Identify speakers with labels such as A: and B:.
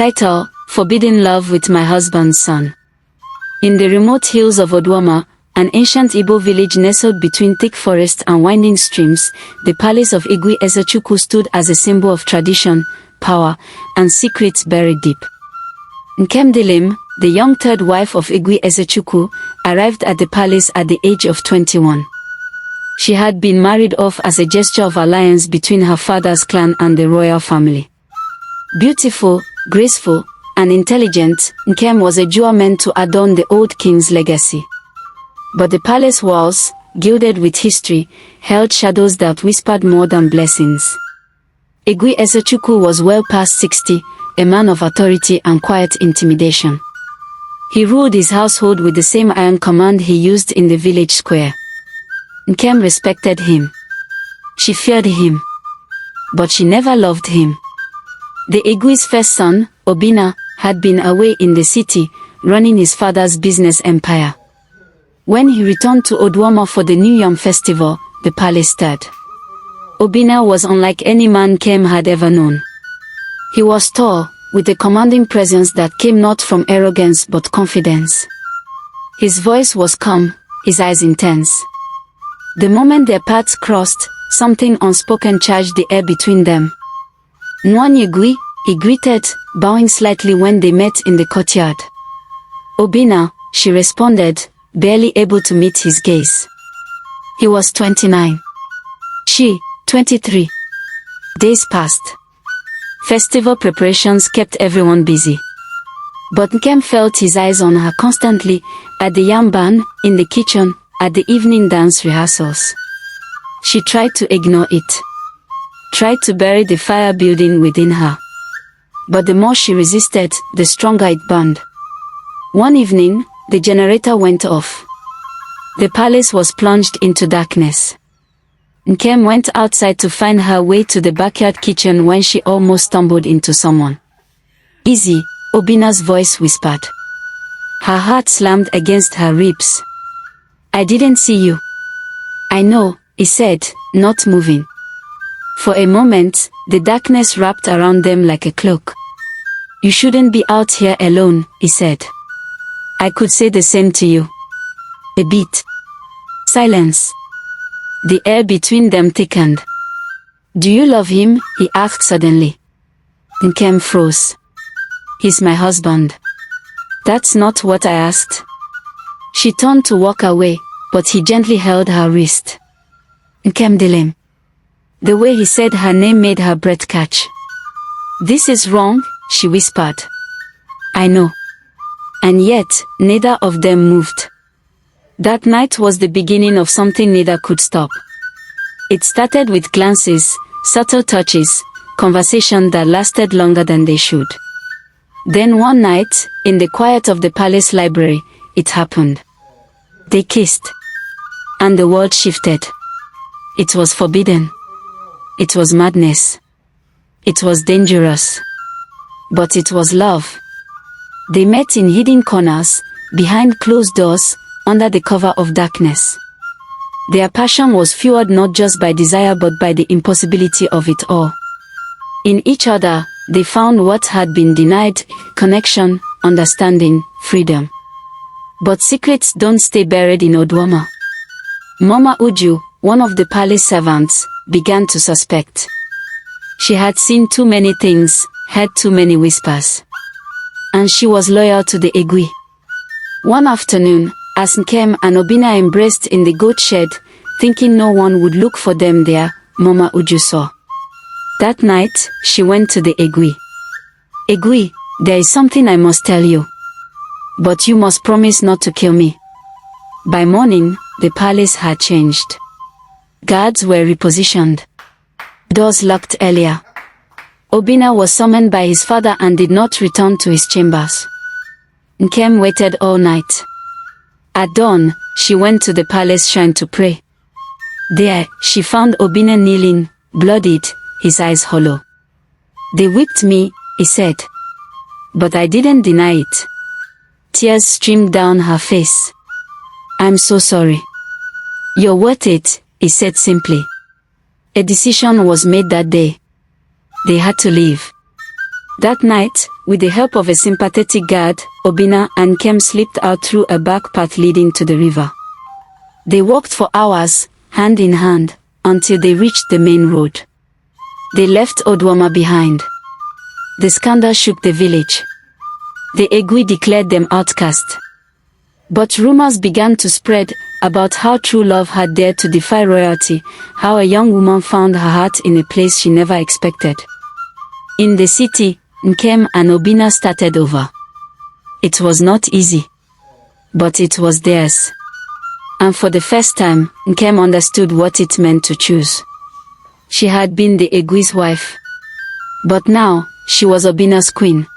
A: Title: Forbidden Love with My Husband's Son. In the remote hills of Oduoma, an ancient Igbo village nestled between thick forests and winding streams, the palace of Igwe Ezechukwu stood as a symbol of tradition, power, and secrets buried deep. Nkemdilim, the young third wife of Igwe Ezechukwu, arrived at the palace at the age of 21. She had been married off as a gesture of alliance between her father's clan and the royal family. Beautiful, graceful, and intelligent, Nkem was a jewel meant to adorn the old king's legacy. But the palace walls, gilded with history, held shadows that whispered more than blessings. Igwe Ezechukwu was well past 60, a man of authority and quiet intimidation. He ruled his household with the same iron command he used in the village square. Nkem respected him. She feared him. But she never loved him. The Igwe's first son, Obina, had been away in the city, running his father's business empire. When he returned to Oduoma for the New Yam festival, the palace stirred. Obina was unlike any man Nkem had ever known. He was tall, with a commanding presence that came not from arrogance but confidence. His voice was calm, his eyes intense. The moment their paths crossed, something unspoken charged the air between them. Nwanyegui, he greeted, bowing slightly when they met in the courtyard. Obina, she responded, barely able to meet his gaze. He was 29. She, 23. Days passed. Festival preparations kept everyone busy. But Nkem felt his eyes on her constantly, at the yam barn, in the kitchen, at the evening dance rehearsals. She tried to ignore it. Tried to bury the fire building within her. But the more she resisted, the stronger it burned. One evening, the generator went off. The palace was plunged into darkness. Nkem went outside to find her way to the backyard kitchen when she almost stumbled into someone. "Easy," Obina's voice whispered. Her heart slammed against her ribs. "I didn't see you." "I know," he said, not moving. For a moment, the darkness wrapped around them like a cloak. "You shouldn't be out here alone," he said. "I could say the same to you." A beat. Silence. The air between them thickened. "Do you love him?" he asked suddenly. Nkem froze. "He's my husband." "That's not what I asked." She turned to walk away, but he gently held her wrist. Nkemdilim. The way he said her name made her breath catch. "This is wrong," she whispered. "I know." And yet, neither of them moved. That night was the beginning of something neither could stop. It started with glances, subtle touches, conversation that lasted longer than they should. Then one night, in the quiet of the palace library, it happened. They kissed. And the world shifted. It was forbidden. It was madness. It was dangerous. But it was love. They met in hidden corners, behind closed doors, under the cover of darkness. Their passion was fueled not just by desire but by the impossibility of it all. In each other, they found what had been denied: connection, understanding, freedom. But secrets don't stay buried in Oduoma. Mama Uju, one of the palace servants, began to suspect. She had seen too many things, heard too many whispers. And she was loyal to the Igwe. One afternoon, as Nkem and Obina embraced in the goat shed, thinking no one would look for them there, Mama Uju saw. That night, she went to the Igwe. "Igwe, there is something I must tell you. But you must promise not to kill me." By morning, the palace had changed. Guards were repositioned. Doors locked earlier. Obina was summoned by his father and did not return to his chambers. Nkem waited all night. At dawn, she went to the palace shrine to pray. There, she found Obina kneeling, bloodied, his eyes hollow. "They whipped me," he said. "But I didn't deny it." Tears streamed down her face. "I'm so sorry." "You're worth it," he said simply. A decision was made that day. They had to leave. That night, with the help of a sympathetic guard, Obinna and Nkem slipped out through a back path leading to the river. They walked for hours, hand in hand, until they reached the main road. They left Oduoma behind. The scandal shook the village. The Egui declared them outcast. But rumors began to spread about how true love had dared to defy royalty, how a young woman found her heart in a place she never expected. In the city, Nkem and Obinna started over. It was not easy. But it was theirs. And for the first time, Nkem understood what it meant to choose. She had been the Egui's wife. But now, she was Obinna's queen.